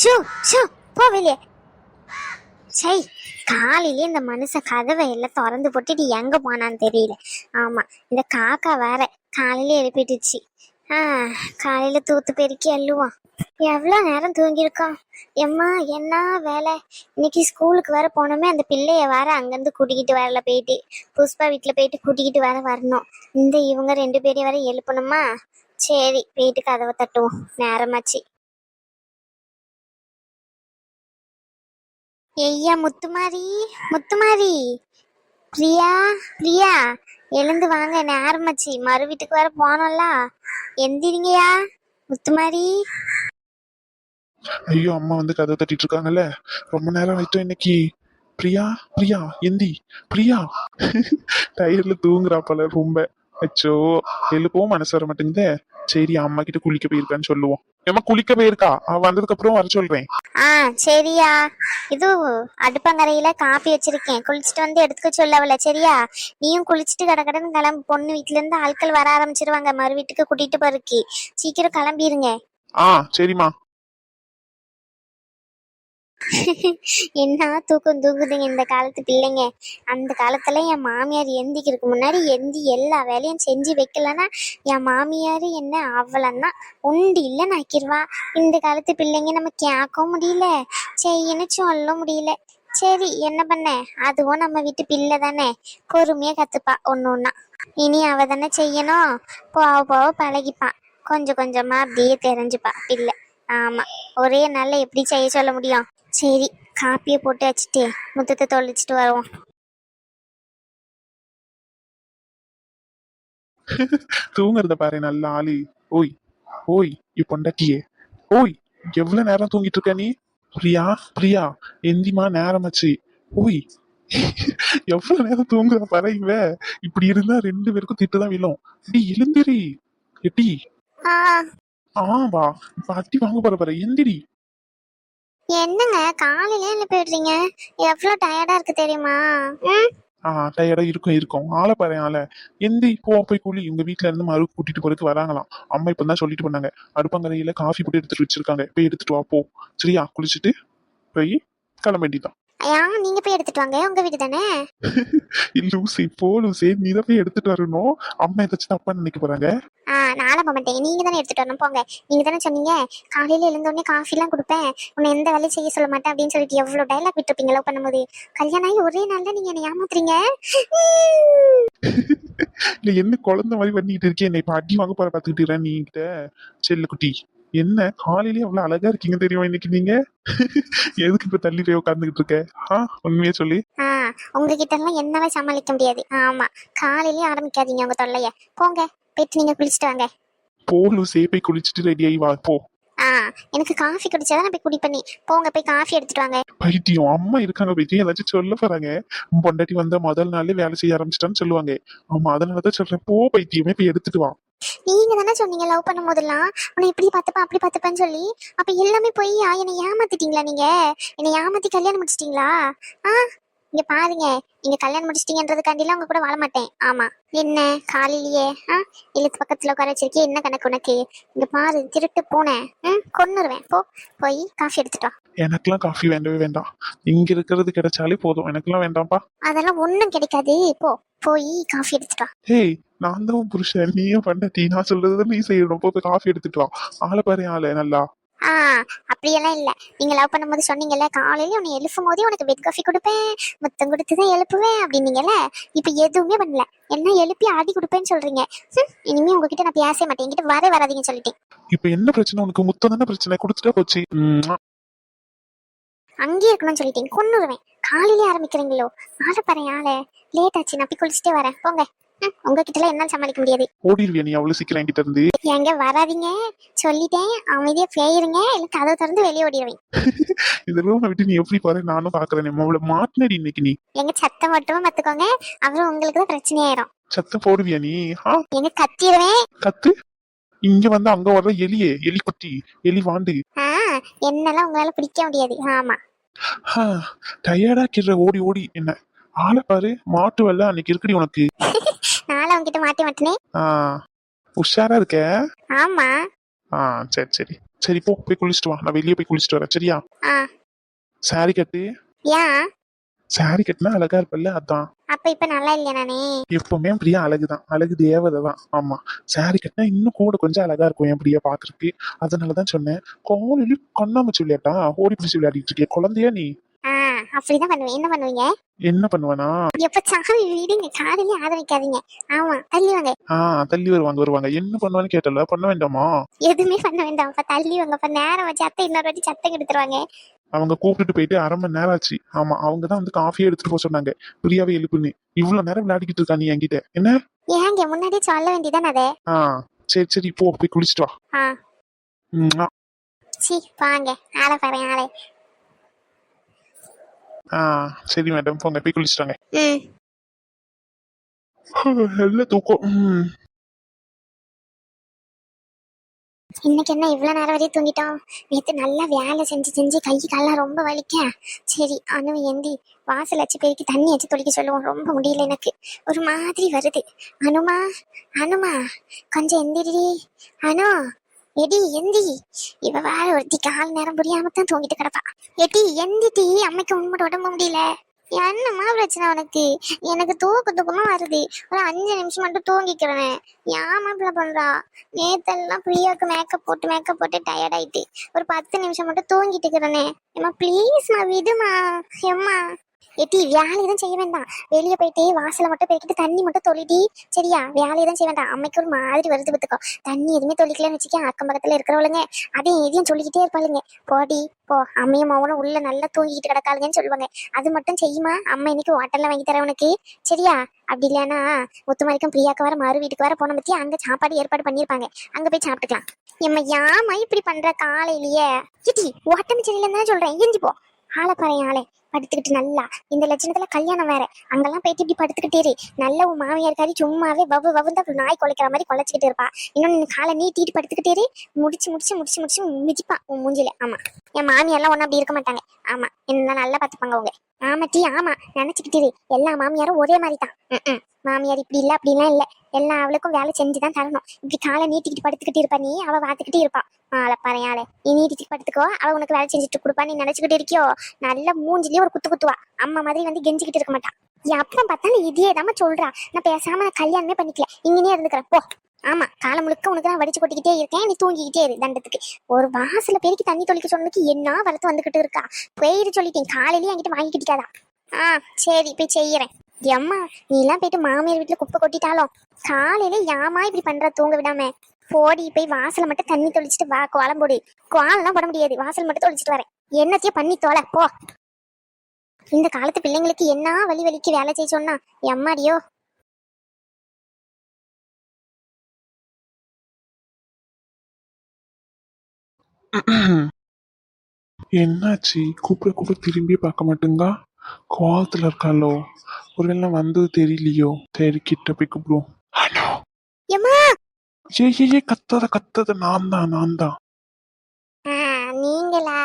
Shoe shoe போ வெளியே. சை, காலையிலே இந்த மனுஷன் கதவை எல்லாம் திறந்து போட்டுட்டு எங்க போனான்னு தெரியல. ஆமா, இந்த காக்கா வேற காலையில எழுப்பிட்டுச்சு. காலையில தூத்து பெருக்கி அள்ளுவான். எவ்வளோ நேரம் தூங்கியிருக்கான். எம்மா என்ன வேலை. இன்னைக்கு ஸ்கூலுக்கு வேற போனோமே, அந்த பிள்ளைய வேற அங்கேருந்து கூட்டிக்கிட்டு வரல, போயிட்டு புஷ்பா வீட்டில் போயிட்டு கூட்டிக்கிட்டு வேற வரணும். இவங்க 2 பேரையும் வேற எழுப்பணுமா. சரி, போயிட்டு கதவை தட்டுவோம், நேரமாச்சு. ஐயா முத்துமாரி, முத்துமாரி, பிரியா, பிரியா, எழுந்து வாங்க, நேரமாச்சு. மறு வீட்டுக்கு வேற போனோம்ல, எந்திரிங்கயா முத்துமாரி. ஐயோ, அம்மா வந்து கதை தட்டிட்டு இருக்காங்கல்ல, ரொம்ப நேரம் ஆயிட்டோம் இன்னைக்கு. பிரியா, பிரியா எந்தி, பிரியா. டயர்ல தூங்குறாப்பல ரொம்ப. அச்சோ, எழுப்பவும் மனசு வர மாட்டேங்குதே. சரி, அம்மா கிட்ட குளிக்க போயிருக்கான்னு சொல்லுவோம். ஏமா குளிக்க போயிருக்கா, அவ வந்ததுக்கு அப்புறம் வர சொல்றேன். சரியா. இது அடுப்பங்கரையில காப்பி வச்சிருக்கேன், குளிச்சுட்டு வந்து எடுத்துக்க சொல்லவல. சரியா, நீயும் குளிச்சுட்டு கடகடன்னு கிளம்பு. பொண்ணு வீட்டுல இருந்து ஆட்கள் வர ஆரம்பிச்சிருவாங்க, மறு வீட்டுக்கு கூட்டிட்டு போறதுக்கு. சீக்கிரம் கிளம்பிருங்க. சரிம்மா. என்ன தூக்கம் தூங்குதுங்க இந்த காலத்து பிள்ளைங்க. அந்த காலத்துல என் மாமியார் எந்திக்கிறதுக்கு முன்னாடி எல்லா வேலையும் செஞ்சு வைக்கலன்னா என் மாமியார் என்ன அவ்வளோன்னா உண்டு இல்லைன்னு ஆக்கிடுவா. இந்த காலத்து பிள்ளைங்க நம்ம கேட்கவும் முடியல, செய்யணும் சொல்ல முடியல. சரி, என்ன பண்ண, அதுவும் நம்ம வீட்டு பிள்ளை தானே, பொறுமையா கத்துப்பா ஒன்று ஒன்றா. இனி அவ தானே செய்யணும், போக போக பழகிப்பா. கொஞ்சம் கொஞ்சமா அப்படியே தெரிஞ்சுப்பா பிள்ளை. ஆமா, ஒரே நாள்ல எப்படி செய்ய சொல்ல முடியும். சரி, காப்பியை போட்டு வச்சுட்டு முத்தத்தை தொலைச்சிட்டு வருவோம். தூங்குறத பாரு, நல்ல ஆளு. ஓய் ஓய், பொண்டாட்டியே, ஓய், எவ்வளவு நேரம் தூங்கிட்டு இருக்க நீ? பிரியா, பிரியா எந்திமா, நேரமாச்சு. ஓய், எவ்வளவு நேரம் தூங்குற பாரு இவ. இப்படி இருந்தா 2 பேருக்கும் திட்டுதான் விழும். டி எழுந்திரி. எட்டி வா, இப்ப அட்டி வாங்க போற பாரு, எந்திரி. என்னங்க காலையில என்ன போயிடுறீங்க? எவ்வளவு டயர்டா இருக்கு தெரியுமா? டயர்டா இருக்கும். ஆளை பாரு, ஆளை. எந்தி போய் குழி. உங்க வீட்டுல இருந்து மறு கூட்டிட்டு போறதுக்கு வராங்களாம். அம்மா இப்பதான் சொல்லிட்டு பண்ணாங்க. அடுப்பங்கரையில காஃபி போட்டு எடுத்துட்டு வச்சிருக்காங்க, போய் எடுத்துட்டு வா போ. சரியா, குளிச்சுட்டு போய் கிளம்ப வேண்டியதான். நீங்க போய் எடுத்துட்டு வாங்க, உங்க வீடு தானே. லூசி, போ லூசி, நீ தான் போய் எடுத்துட்டு வரணும். அம்மா ஏதாச்சும் தப்பா நினைக்க போறாங்க. நானும் போக மாட்டேன், நீங்க தானே எடுத்துட்டு வரணும், போங்க. நீங்க தானே சொன்னீங்க காலையில எழுந்தோடனே காஃபி எல்லாம் கொடுப்பேன், உன்னை எந்த வேலையும் செய்ய சொல்ல மாட்டேன் அப்படின்னு சொல்லிட்டு எவ்வளவு டைலாக் விட்டுருப்பீங்க லவ் பண்ணும்போது. கல்யாணம் ஆகி ஒரே நாள்ல நீங்க என்னை ஏமாத்துறீங்க. இல்ல, என்ன குழந்தை மாதிரி பண்ணிட்டு இருக்கேன், என்னை இப்ப அடி வாங்க போற பாத்துக்கிட்டு நீ கிட்ட. செல்லு குட்டி, என்ன காலையிலேயே அவ்வளவு அழகா இருக்கீங்க தெரியுமா இன்னைக்கு நீங்க. எதுக்கு இப்ப தள்ளி போய் உட்காந்துக்கிட்டு இருக்க? உண்மையா சொல்லி. உங்ககிட்ட எல்லாம் என்னவே சமாளிக்க முடியாது. ஆமா, காலையிலேயே ஆரம்பிக்காதீங்க உங்க தொல்லைய. போங்க, போயிட்டு நீங்க குளிச்சுட்டு வாங்க. போலூசே, போய் குளிச்சுட்டு ரெடி ஆகி வா போ. எனக்கு காஃபி குடிச்சாதான் போய் குடி பண்ணி. போங்க, போய் காஃபி எடுத்துட்டு வாங்க. பைத்தியம், அம்மா இருக்காங்க பைத்தியம், ஏதாச்சும் சொல்ல போறாங்க. பொண்டாட்டி வந்த முதல் நாளே வேலை செய்ய ஆரம்பிச்சிட்டான்னு சொல்லுவாங்க. ஆமா, அதனாலதான் சொல்றேன், போ பைத்தியமே, போய் எடுத்துட்டு வா. நீங்க தானே சொன்னீங்க லவ் பண்ணும் போதெல்லாம் உன்னை இப்படி பார்த்துப்பா அப்படி பார்த்துப்பான்னு சொல்லி. அப்ப எல்லாமே போய் என்னை ஏமாத்திட்டீங்களா? நீங்க என்னை ஏமாத்தி கல்யாணம் முடிச்சிட்டீங்களா? இங்க பாருங்க, நீங்க கல்யாணம் முடிச்சிட்டீங்கன்றதுக்காண்டிலாம் உங்க கூட வாழ மாட்டேன். ஆமா, என்ன காலையிலேயே எழுத்து பக்கத்துல உட்கார வச்சிருக்கே, என்ன கணக்கு உனக்கு? இங்க பாரு, திருட்டு பூனை, கொன்னுருவேன். போய் காஃபி எடுத்துட்டு வா. எனக்கெல்லாம் காஃபி வேண்டவே வேண்டாம், இங்க இருக்கிறது கிடைச்சாலே போதும், எனக்கெல்லாம் வேண்டாம்ப்பா. அதெல்லாம் ஒண்ணும் கிடைக்காது, போய் காஃபி எடுத்துட்டு வா. ஏய், நான் தான் புருஷன், நீயும் பண்ணி, நான் சொல்றதுதான் நீ செய்யணும். போய் காஃபி எடுத்துட்டு வா. ஆளை பாரு, ஆளை நல்லா. அப்படியெல்லாம் இல்ல. நீங்க லவ் பண்ணும்போது சொன்னீங்கல்ல, காலையில உன்னை எழுப்பும் போதே உனக்கு பெட் காஃபி கொடுப்பேன், முத்தம் கொடுத்துதான் எழுப்புவேன் அப்படின்னீங்கல்ல. இப்ப எதுவுமே பண்ணல, என்ன எழுப்பி ஆடி கொடுப்பேன்னு சொல்றீங்க. இனிமே உங்ககிட்ட நான் பேச மாட்டேன், என்கிட்ட வராதீங்கன்னு சொல்லிட்டேன். இப்ப என்ன பிரச்சனை உனக்கு? முத்தம் தானே பிரச்சனை, கொடுத்துட்டா போச்சு. அங்கேயே இருக்கணும்னு சொல்லிட்டேன், கொன்னுருவேன். காலையிலே ஆரம்பிக்கிறீங்களோ? ஆளை பாரு, ஆளை. லேட் ஆச்சு, நான் போய் குளிச்சுட்டே வரேன். போங்க. உங்ககிட்ட எல்லாம் என்னால சமாளிக்க முடியாது. ஓடிடுவியா நீ அவ்வளவு சீக்கிரம் என்கிட்ட இருந்து? எங்க வராதீங்க சொல்லிட்டேன், அமைதியா போயிருங்க, இல்ல கதவை திறந்து வெளியே ஓடிடுவேன். இந்த ரூமை விட்டு நீ எப்படி பாரு, நானும் பாக்குறேன். அவ்வளவு மாட்டினடி இன்னைக்கு நீ. எங்க சத்தம் மட்டும் பாத்துக்கோங்க, அப்புறம் உங்களுக்கு தான் பிரச்சனை ஆயிரும். சத்தம் போடுவியா நீ? எங்க கத்திடுவேன். கத்து. இங்க வந்து அங்க வர்ற எலியே, எலி குட்டி, எலி வாண்டு. என்னெல்லாம் உங்களால பிடிக்க முடியாது. ஆமா, டயர்டா கிற ஓடி ஓடி. என்ன ஆளை பாரு, மாட்டு வெள்ள அன்னைக்கு இருக்குடி உனக்கு. நாளை உங்ககிட்ட மாட்டி மாட்டினே. உஷாரா இருக்க. ஆமா. சரி சரி. சரி போ, போய் குளிச்சுட்டு வா, நான் வெளியே போய் குளிச்சுட்டு வரேன் சரியா? ஆ. சாரி கட்டு. ஏன்? சாரி கட்டினா அழகா இருப்பல்ல, அதான். அப்ப இப்ப நல்லா இல்லையா நானே? எப்பவுமே என் பிரியா அழகுதான், அழகு தேவதை தான். ஆமா, சாரி கட்டினா இன்னும் கூட கொஞ்சம் அழகா இருக்கும் என் பிரியா பாக்குறதுக்கு. அதனாலதான் சொன்னேன். காலையில கண்ணாமூச்சி விளையாட்டா ஓடி பிடிச்சி விளையாடிட்டு இருக்கே, குழந்தையா நீ? ஆ, அப்படிதான் பண்ணுவேன். என்ன பண்ணுவீங்க? என்ன பண்ணுவேனா? எப்ப சாமி வீடுங்க, காலையிலே ஆதரிக்காதீங்க. ஆமா, தள்ளி வாங்க. தள்ளி வருவாங்க வருவாங்க. என்ன பண்ணுவான்னு கேட்டல, பண்ண வேண்டாமா? எதுவுமே பண்ண வேண்டாம். அப்ப தள்ளி வாங்க. அப்ப நேரம் வச்சு அத்தை இன்னொரு வாட்டி சத்தம் கெடுத்துருவாங்க. அவங்க கூப்பிட்டுட்டு போயிட்டு 1/2 மணி நேரம் ஆச்சு. ஆமா, அவங்க தான் வந்து காஃபியே எடுத்துட்டு போக சொன்னாங்க. பிரியாவே எழுப்புன்னு. இவ்வளவு நேரம் விளையாடிக்கிட்டு இருக்கா நீ என்கிட்ட என்ன? ஏங்க முன்னாடியே சொல்ல வேண்டியதானே அதை? ஆ, சரி சரி போ, போய் குளிச்சுட்டு வா. ஆ. ம், சி வாங்க, ஆளை பாரு ஆளை. சரி மேடம், போங்க போய் குளிச்சுட்டாங்க. ம். நல்ல தூக்கம். இன்னைக்கு என்ன இவ்வளவு நேரம் வரையும் தூங்கிட்டோம்? நேத்து நல்லா வேலை செஞ்சு செஞ்சு கை கால்லாம் ரொம்ப வலிக்க. சரி அனு எந்தி வாசல் வச்சு பெருக்கி தண்ணி வச்சு தொளிக்க சொல்லுவோம். ரொம்ப முடியல எனக்கு, ஒரு மாதிரி வருது. அனுமா, அனுமா, கொஞ்சம் எந்திரி. அனு, எடி எந்தி. இவ வேற ஒருத்தி கால் நேரம் புரியாம தான் தூங்கிட்டு கிடப்பா. எடி எந்திட்டி, அம்மைக்கு உண்மை உடம்பு முடியல. என்னம்மா பிரச்சனை உனக்கு? எனக்கு தூக்கமா வருது. ஒரு 5 நிமிஷம் மட்டும் தூங்கிக்கிறேன். ஏமா இப்படி பண்றா? நேத்தெல்லாம் பிரியாவுக்கு மேக்கப் போட்டு டயர்ட் ஆயிட்டு ஒரு 10 நிமிஷம் மட்டும் தூங்கிட்டு இருக்கிறேனே. ஏமா ப்ளீஸ்மா விடுமா. எம்மா எட்டி வேலையை தான் செய்ய வேண்டாம். வெளியே போயிட்டு வாசலை மட்டும் பெருக்கிட்டு தண்ணி மட்டும் தொளிட்டி. சரியா? வேலையை தான் செய்ய வேண்டாம். அம்மைக்கு ஒரு மாதிரி வருது பத்துக்கோ. தண்ணி எதுவுமே தொளிக்கலன்னு வச்சுக்க, அக்கம் பக்கத்துல இருக்கிறவளுங்க அதையும் இதையும் சொல்லிக்கிட்டே இருப்பாளுங்க. போடி போ, அம்மையும் மவனும் உள்ள நல்லா தூங்கிக்கிட்டு கிடக்காளுங்கன்னு சொல்லுவாங்க. அது மட்டும் செய்யுமா, அம்மா இன்னைக்கு ஹோட்டல்ல வாங்கி தரேன் உனக்கு. சரியா? அப்படி இல்லைன்னா முத்துமாரிக்கும் பிரியாக்கு வர மறு வீட்டுக்கு வர போன பத்தி அங்க சாப்பாடு ஏற்பாடு பண்ணியிருப்பாங்க, அங்க போய் சாப்பிட்டுக்கலாம். எம்மா யாமா இப்படி பண்ற காலையிலேயே? சிட்டி ஓட்டம் சரியில்லைன்னு தான் சொல்றேன். எரிஞ்சு போ. ஆளை பாரு ஆளை, படுத்துக்கிட்டு நல்லா இந்த லட்சணத்துல கல்யாணம் வேற. அங்கெல்லாம் போயிட்டு இப்படி படுத்துக்கிட்டே நல்ல உன் மாமியார் சும்மாவே வவு வவுந்தா நாய் குலைக்கிற மாதிரி குலைச்சிக்கிட்டு இருப்பா. இன்னொன்னு காலை நீட்டிட்டு படுத்துக்கிட்டே முடிச்சு முடிச்சு முடிச்சு முடிச்சு மிதிப்பா உன் மூஞ்சில. ஆமா, என் மாமியார்லாம் ஒன்னும் அப்படி இருக்க மாட்டாங்க. ஆமா, என்ன நல்லா பாத்துப்பாங்க அவங்க. ஆமா டீ, ஆமா நினைச்சுக்கிட்டே எல்லா மாமியாரும் ஒரே மாதிரி தான். மாமியார் இப்படி இல்ல அப்படிலாம் இல்ல, எல்லா அவளுக்கும் வேலை செஞ்சுதான் தரணும். இப்படி காலை நீட்டிக்கிட்டு படுத்துக்கிட்டு இருப்பா நீ, அவ பாத்துக்கிட்டே இருப்பா. ஆளை பாரு ஆளை, நீ நீட்டிட்டு படுத்துக்கோ, அவ உனக்கு வேலை செஞ்சுட்டு கொடுப்பா. நீ நினைச்சுக்கிட்டு இருக்கியோ, நல்ல மூஞ்சிலேயே ஒரு குத்து குத்துவா. அம்மா மாதிரி வந்து கெஞ்சிக்கிட்டு இருக்க மாட்டான். என் அப்புறம் பார்த்தா நீ இதே தாம சொல்றா. நான் பேசாம நான் கல்யாணமே பண்ணிக்கல, இங்கனே இருந்துக்கிறேன் போ. ஆமா, காலம் முழுக்க உனக்கு நான் வடிச்சு கொட்டிக்கிட்டே இருக்கேன், நீ தூங்கிக்கிட்டே இரு தண்டத்துக்கு. ஒரு வாசல பெருக்கி தண்ணி தொளிக்க சொன்னதுக்கு என்ன வரத்து வந்துகிட்டு இருக்கா? பெயரு சொல்லிட்டேன், காலையிலேயே என்கிட்ட வாங்கிக்கிட்டாதா. சரி போய் செய்யறேன். எம்மா நீ எல்லாம் போயிட்டு மாமியார் வீட்டுல குப்பை கொட்டிட்டாலும் காலையில யாமா இப்படி பண்ற தூங்க விடாம? போடி போய் வாசலை மட்டும் தண்ணி தொளிச்சுட்டு வா. கோலம் போடு. கோலம்லாம் போட முடியாது, வாசல் மட்டும் தொளிச்சுட்டு வரேன். என்னத்தையும் பண்ணி தோலை போ. இந்த காலத்து பிள்ளைங்களுக்கு என்ன வலி வலிக்கு வேலை செய்ய சொன்னா எம்மாடியோ. என்னாச்சு? கூப்பிட கூப்பிட திரும்பி பார்க்க மாட்டேங்கா, கோவத்துல இருக்காளோ? ஒருவேளை வந்தது தெரியலையோ? சரி கிட்ட போய் கூப்பிடுவோம். ஹலோ எம்மா. ஏ கத்தாத கத்தாத, நான் தான். நீங்களா?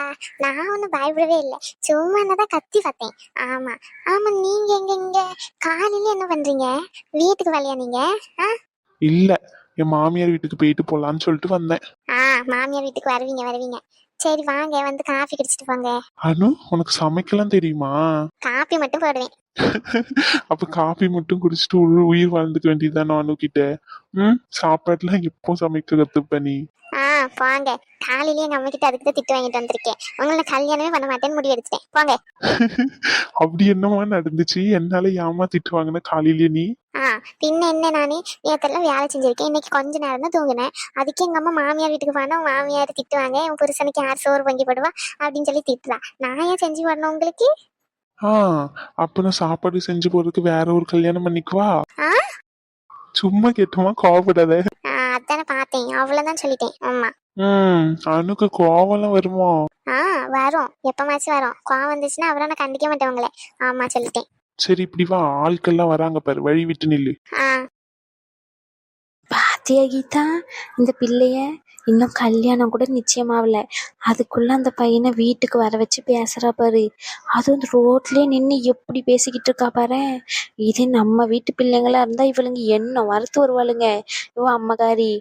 நான் ஒன்னும் பயப்படவே இல்லை, சும்மா என்னதான் கத்தி பார்த்தேன். ஆமா ஆமா, நீங்க எங்க காலையில என்ன பண்றீங்க? வீட்டுக்கு வரலையா நீங்க? இல்ல, என் மாமியார் வீட்டுக்கு போயிட்டு போலான்னு சொல்லிட்டு வந்தேன். மாமியார் வீட்டுக்கு வருவீங்க. சரி வாங்க, வந்து காஃபி குடிச்சிட்டு போங்க. அனு, உனக்கு சமைக்கலாம் தெரியுமா? காஃபி மட்டும் போடுவேன். அப்ப காபி மட்டும் குடிச்சிட்டு உயிர் வாழ்ந்துக்க வேண்டியதுதானே அனு கிட்ட. சாப்பாடுலாம் எப்போ சமைக்க கத்துப்ப நீ? போங்க, காலையிலேயே எங்க அம்மா கிட்ட அதுக்கு தான் திட்டு வாங்கிட்டு வந்திருக்கேன். உங்களை கல்யாணமே பண்ண மாட்டேன்னு முடிவு எடுத்துட்டேன். போங்க. அப்படி என்னமா நடந்துச்சு? என்னால ஏமாத்திட்டு வாங்கின காலையிலேயே நீ? பின்ன என்ன, நானே நேத்தெல்லாம் வேலை செஞ்சிருக்கேன், இன்னைக்கு கொஞ்ச நேரம் தான் தூங்கினேன். அதுக்கு எங்க அம்மா மாமியார் வீட்டுக்கு போனா மாமியார் திட்டுவாங்க, உன் புருஷனுக்கு யார் சோறு வாங்கி போடுவா அப்படின்னு சொல்லி திட்டுவா. நான் ஏன் செஞ்சு வரணும் உங்களுக்கு? அப்ப நான் சாப்பாடு செஞ்சு போறதுக்கு வேற ஒரு கல்யாணம் பண்ணிக்குவா? சும்மா கேட்டோமா, கோவப்படாத. அதானே பார்த்தேன், அவ்வளவுதான் சொல்லிட்டேன். ஆமா. அனுக்கு கோவம்லாம் வருமா? வரும், எப்பமாச்சும் வரும். கோவம் வந்துச்சுன்னா அப்புறம் நான் கண்டிக்க மாட்டேன் உங்களை. ஆமா சொல்லிட்டேன். சரி இப்படி வா, ஆட்கள்லாம் வராங்க பாரு, வழி விட்டு நில்லு. பாத்தியா கீதா, இந்த பிள்ளைய இன்னும் கல்யாணம் கூட நிச்சயமாகல, அதுக்குள்ள அந்த பையனை வீட்டுக்கு வர வச்சு பேசுறா பாரு. அதுவும் ரோட்லயே நின்று எப்படி பேசிக்கிட்டு இருக்கா பாரு. இதே நம்ம வீட்டு பிள்ளைங்களா இருந்தா இவளுங்க என்ன வரத்து வருவாளுங்க. இவ அம்மகாரி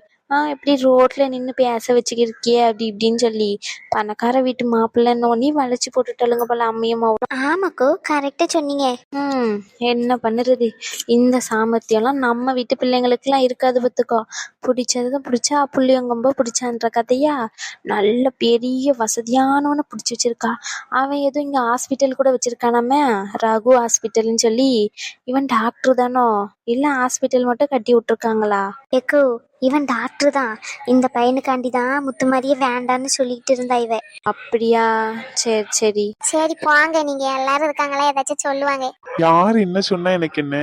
இப்படி ரோட்ல நின்று பேச வச்சுக்கிருக்கியே அப்படி இப்படின்னு சொல்லி பணக்கார வீட்டு மாப்பிள்ளைன்னோடனே வளைச்சு போட்டுட்டாளுங்க போல அம்மையும் அவளும். ஆமாக்கோ கரெக்டா சொன்னீங்க. என்ன பண்ணுறது, இந்த சாமர்த்தியம்லாம் நம்ம வீட்டு பிள்ளைங்களுக்குலாம் இருக்காது பார்த்துக்கோ. பிடிச்சதுதான் பிடிச்சா புள்ளியங்கொம்ப பிடிச்சான்ற கதையா நல்ல பெரிய வசதியானவனை பிடிச்சி வச்சிருக்கா. அவன் எதுவும் இங்கே ஹாஸ்பிட்டல் கூட வச்சிருக்கானாமே, ரகு ஹாஸ்பிட்டல்னு சொல்லி. இவன் டாக்டர் தானோ இல்லை ஹாஸ்பிட்டல் மட்டும் கட்டி விட்டுருக்காங்களா? எக்கோ இவன் டாக்டர் தான். இந்த பையனுக்காண்டி தான் முத்து மாதிரியே வேண்டான்னு சொல்லிட்டு இருந்தா இவ. அப்படியா? சரி சரி சரி போங்க, நீங்க எல்லாரும் இருக்காங்களா, ஏதாச்சும் சொல்லுவாங்க. யாரு என்ன சொன்னா எனக்கு என்ன?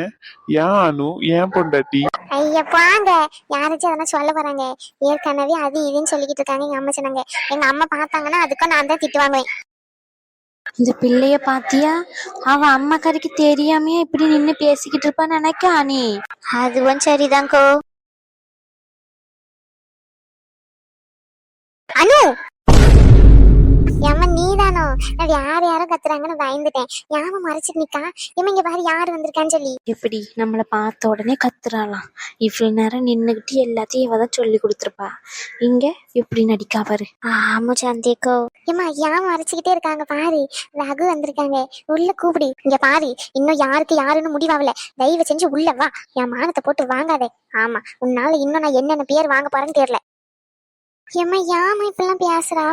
ஏன் அனு, ஏன் பொண்டாட்டி? ஐயா போங்க, யாராச்சும் எதனா சொல்ல போறாங்க. ஏற்கனவே அது இதுன்னு சொல்லிக்கிட்டு இருக்காங்க. எங்க அம்மா சொன்னாங்க, எங்க அம்மா பார்த்தாங்கன்னா அதுக்கும் நான் தான் திட்டுவாங்க. இந்த பிள்ளைய பாத்தியா? அவ அம்மா கறிக்கு தெரியாமையே இப்படி நின்னு பேசிக்கிட்டு இருப்பான்னு நினைக்கா நீ? அதுவும் சரிதான்கோ. அனு ஏமா நீதானோ? நான் யாரும் கத்துறாங்கன்னு பயந்துட்டேன். யாம மறைச்சிட்டு நிக்கா. ஏமா இங்க பாரு யாரு வந்திருக்கான்னு சொல்லி. எப்படி நம்மள பார்த்த உடனே கத்துறாளாம். இவ்வளவு நேரம் நின்னுகிட்டு எல்லாத்தையும் இவதான் சொல்லி கொடுத்துருப்பா. இங்க எப்படி நடிக்கா பாரு. ஆமா சந்தேக்கோ. ஏமா யாம மறைச்சுக்கிட்டே இருக்காங்க பாரு. ரகு வந்திருக்காங்க, உள்ள கூப்பிடு. இங்க பாரு, இன்னும் யாருக்கு யாருன்னு முடிவாகல. தயவு செஞ்சு உள்ள வா. என் மானத்தை போட்டு வாங்காதே. ஆமா, உன்னால இன்னும் நான் என்னென்ன பேர் வாங்க போறேன்னு தெரியல. ஏம்மா யாமா இப்பெல்லாம் பேசுறா?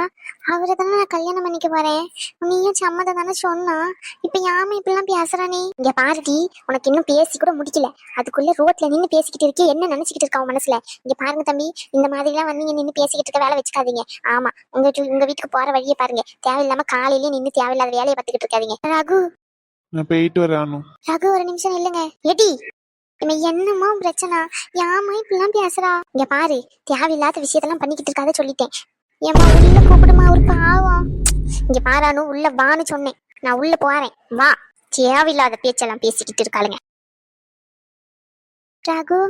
அவரை தானே நான் கல்யாணம் பண்ணிக்க போறேன். நீயும் சம்மதம் தானே சொன்னா. இப்ப யாமா இப்பெல்லாம் பேசுறா நீ? இங்க பாருடி, உனக்கு இன்னும் பேசி கூட முடிக்கல, அதுக்குள்ள ரோட்ல நின்று பேசிக்கிட்டு இருக்கே. என்ன நினைச்சுக்கிட்டு இருக்கா உன் மனசுல? இங்க பாருங்க தம்பி, இந்த மாதிரி எல்லாம் வந்து நின்று பேசிக்கிட்டு இருக்க வேலை வச்சுக்காதீங்க. ஆமா, உங்க வீட்டுக்கு போற வழியை பாருங்க. தேவையில்லாம காலையிலேயே நின்று தேவையில்லாத வேலையை பார்த்துக்கிட்டு இருக்காதீங்க. ரகு நான் போயிட்டு வரேன் அனு. ரகு ஒரு நிமிஷம் இல்லைங்க. எடி என்னமோ பிரச்சனை, யாமா இப்பெல்லாம் பேசுறா? இங்க பாரு, தேவையில்லாத விஷயத்தெல்லாம் பண்ணிக்கிட்டு இருக்காத சொல்லிட்டேன். ஏமா உள்ள கூப்பிடுமா, ஒரு பாவம். இங்க பாரானு உள்ள வான்னு சொன்னேன். நான் உள்ள போறேன், வா. தேவையில்லாத பேச்செல்லாம் பேசிக்கிட்டு இருக்காளுங்க. ரகு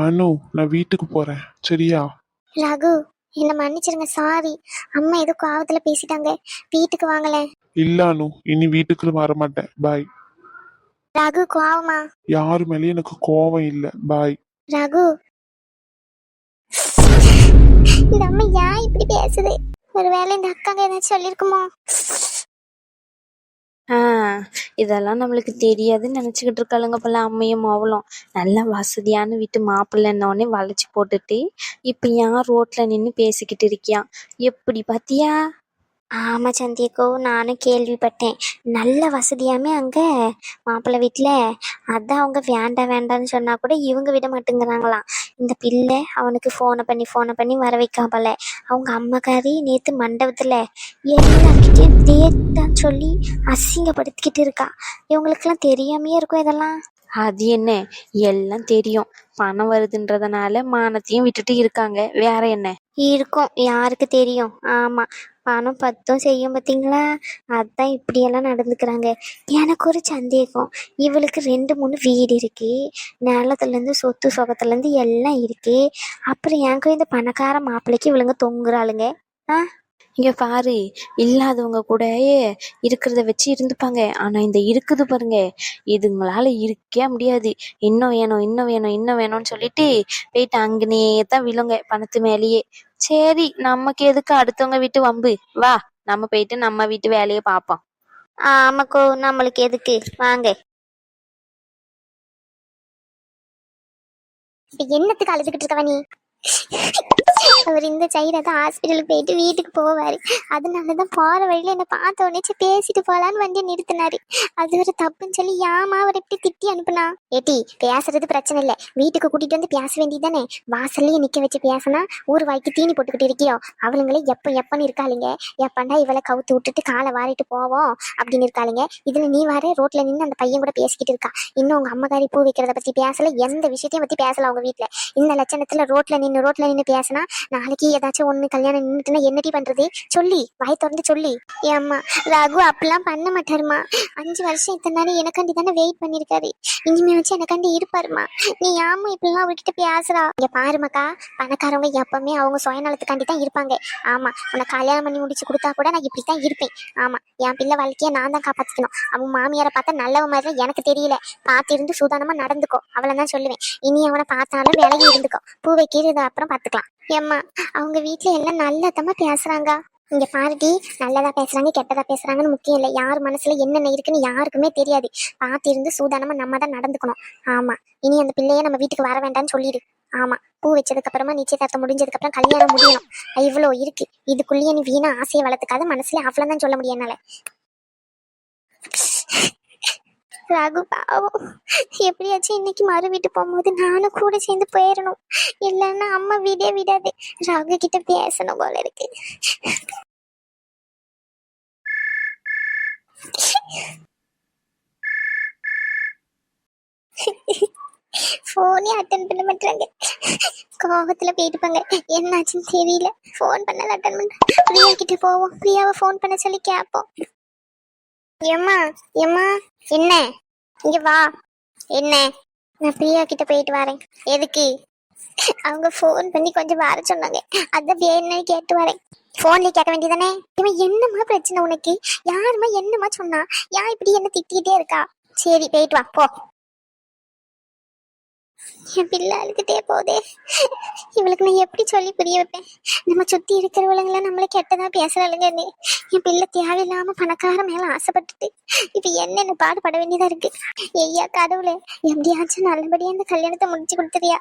அனு, நான் வீட்டுக்கு போறேன், சரியா? ரகு என்ன மன்னிச்சிருங்க, சாரி. அம்மா ஏதோ கோவத்துல பேசிட்டாங்க. வீட்டுக்கு வாங்கல. இல்ல அனு, இனி வீட்டுக்கு வர மாட்டேன், பாய். ரகு கோவமா? யாரு மேலேயும் எனக்கு கோவம் இல்ல, பாய். ரகு இந்த அம்மா ஏன் இப்படி பேசுது? ஒருவேளை இந்த அக்காங்க ஏதாச்சும் சொல்லிருக்குமோ? இதெல்லாம் நம்மளுக்கு தெரியாதுன்னு நினைச்சுக்கிட்டு இருக்காளுங்க போல அம்மையும் அவளும். நல்ல வசதியான வீட்டு மாப்பிள்ளைன்னோடனே வளைச்சு போட்டுட்டு இப்ப ஏன் ரோட்ல நின்று பேசிக்கிட்டு இருக்கியான்? எப்படி பாத்தியா? ஆமா சந்தியக்கோ, நானும் கேள்விப்பட்டேன். நல்ல வசதியாமே அங்க மாப்பிள்ளை வீட்டுல. அதான் அவங்க வேண்டாம் வேண்டான்னு சொன்னா கூட இவங்க விட மாட்டேங்கிறாங்களாம். இந்த பிள்ளை அவனுக்கு போனை பண்ணி வர வைக்காமல. அவங்க அம்மாக்காரி நேத்து மண்டபத்துல எல்லார்கிட்டையும் தேட்டான்னு சொல்லி அசிங்கப்படுத்திக்கிட்டு இருக்கா. இவங்களுக்கெல்லாம் தெரியாமையே இருக்கும் இதெல்லாம். அது என்ன, எல்லாம் தெரியும். பணம் வருதுன்றதுனால மானத்தையும் விட்டுட்டு இருக்காங்க, வேற என்ன இருக்கும், யாருக்கு தெரியும். ஆமா, பணம் பத்தும் செய்யும் பார்த்தீங்களா. அதான் இப்படியெல்லாம் நடந்துக்கிறாங்க. எனக்கு ஒரு சந்தேகம், இவளுக்கு 2-3 வீடு இருக்கு, நிலத்துலேருந்து சொத்து சொகத்துலேருந்து எல்லாம் இருக்கு. அப்புறம் எனக்கு இந்த பணக்கார மாப்பிள்ளைக்கு இவளுங்க தொங்குறாளுங்க. இங்க பாரு, இல்லாதவங்க கூட இருக்கிறத வச்சு இருந்துப்பாங்க. ஆனா இந்த இருக்குது பாருங்க, இதுங்களால இருக்கே முடியாது. இன்னும் வேணும் இன்னும் வேணும் இன்னும் வேணும்னு சொல்லிட்டு போயிட்டு அங்கனே தான் விழுங்க பணத்து மேலேயே. சரி, நமக்கு எதுக்கு அடுத்தவங்க வீட்டு வம்பு, வா நம்ம போயிட்டு நம்ம வீட்டு வேலையை பார்ப்போம். ஆமாக்கோ, நம்மளுக்கு எதுக்கு, வாங்க. என்னத்துக்கு அழுதுகிட்டு இருக்கவ நீ? அவர் இந்த சைடா தான் ஹாஸ்பிட்டலுக்கு போயிட்டு வீட்டுக்கு போவாரு. அதனாலதான் போற வழியில என்ன பார்த்த உடனே பேசிட்டு போலான்னு வண்டியை நிறுத்தினாரு. அது ஒரு தப்புன்னு சொல்லி யாமா அவர் எப்படி திட்டி அனுப்புனா? ஏட்டி, பேசுறது பிரச்சனை இல்லை, வீட்டுக்கு கூட்டிட்டு வந்து பேச வேண்டியதானே. வாசல்லையே நிக்க வச்சு பேசினா ஊர் வாய்க்கு தீனி போட்டுக்கிட்டு இருக்கியோ. அவளுங்களே எப்பன்னு இருக்காளுங்க. எப்பண்டா இவளை கவுத்து விட்டுட்டு காலை வாரிட்டு போவோம் அப்படின்னு இருக்காளுங்க. இதுல நீ வார ரோட்ல நின்று அந்த பையன் கூட பேசிக்கிட்டு இருக்கா. இன்னும் உங்க அம்மகாரி பூ வைக்கிறத பத்தி பேசல, எந்த விஷயத்தையும் பத்தி பேசல. அவங்க வீட்டுல இந்த லட்சணத்துல ரோட்ல நின்று பேசினா நாளைக்கு ஏதாச்சும் ஒண்ணு கல்யாணம் நின்றுட்டுனா என்னடி பண்றது? சொல்லி வாய் திறந்து சொல்லி. ஏம்மா ரகு அப்படிலாம் பண்ண மாட்டாருமா. 5 வருஷம் இத்தனை நாள் எனக்காண்டி தானே வெயிட் பண்ணிருக்காரு. இனிமே வச்சு எனக்காண்டி இருப்பாருமா. நீ ஏமா இப்படிலாம் அவர்கிட்ட பேசுறா? இங்க பாருமாக்கா, பணக்காரவங்க எப்பவுமே அவங்க சுயநலத்துக்காண்டி தான் இருப்பாங்க. ஆமா, உன்னை கல்யாணம் பண்ணி முடிச்சு கொடுத்தா கூட நான் இப்படித்தான் இருப்பேன். ஆமா, என் பிள்ளை வாழ்க்கைய நான் தான் காப்பாத்திக்கணும். அவங்க மாமியாரை பார்த்தா நல்லவ மாதிரி எனக்கு தெரியல. பார்த்து இருந்து சூதானமா நடந்துக்கோ, அவ்வளவுதான் சொல்லுவேன். இனி அவனை பார்த்தாலும் விலகி இருந்துக்கோ. பூ வைக்கிறது அப்புறம் பாத்துக்கலாம். ஏம்மா அவங்க வீட்டுல எல்லாம் நல்லதமா பேசுறாங்க. இங்க பாருடி, நல்லதா பேசுறாங்க கெட்டதா பேசுறாங்கன்னு முக்கியம் இல்லை. யார் மனசுல என்னென்ன இருக்குன்னு யாருக்குமே தெரியாது. பார்த்து இருந்து சூதானமா நம்ம தான் நடந்துக்கணும். ஆமா, இனி அந்த பிள்ளைய நம்ம வீட்டுக்கு வர வேண்டாம்னு சொல்லிடு. ஆமா, பூ வச்சதுக்கு அப்புறமா நிச்சயதார்த்தம் முடிஞ்சதுக்கு அப்புறம் கல்யாணம் முடியணும். இவ்வளோ இருக்கு. இதுக்குள்ளேயே நீ வீணா ஆசையை வளர்த்துக்காத. மனசுல அவ்வளவுதான் சொல்ல முடியும் என்னால. ரகு பாவம், எப்படியாச்சும் இன்னைக்கு மறு வீட்டு போகும்போது நானும் கூட சேர்ந்து போயிடணும். இல்லைன்னா அம்மா விடே விடாது. ரகு கிட்ட பேசணும் போல இருக்கு. போனே அட்டன் பண்ண மாட்டாங்க. கோபத்துல போயிட்டுப்பாங்க. என்னாச்சுன்னு தெரியல. போன் பண்ணல அட்டன் பண்ற. பிரியா கிட்ட போவோம். பிரியாவை போன் பண்ண சொல்லி கேட்போம். ஏம்மா ஏம்மா, என்ன இங்க வா. என்ன? நான் பிரியா கிட்ட போயிட்டு வரேன். எதுக்கு? அவங்க போன் பண்ணி கொஞ்சம் வர சொன்னாங்க. அதான் என்ன கேட்டு வரேன். போன்லயே கேட்க வேண்டியதானே? இவன் என்னம்மா பிரச்சனை உனக்கு? யாருமா என்னம்மா சொன்னா? யார் இப்படி என்ன திட்டிகிட்டே இருக்கா? சரி போயிட்டு வா போ. என் பிள்ளை அழுதுட்டே போதே. இவளுக்கு நான் எப்படி சொல்லி புரிய வைப்பேன்? நம்ம சுத்தி இருக்கிறவளுங்களாம் நம்மள கெட்டதா பேசுறாளுங்கன்னு. என் பிள்ளை தேவையில்லாம பணக்கார மேல ஆசைப்பட்டுட்டு இப்ப என்னென்ன பாடுபட வேண்டியதா இருக்கு. ஐயா கடவுளே, எப்படியாச்சும் நல்லபடியா இந்த கல்யாணத்தை முடிச்சு கொடுத்துறியா?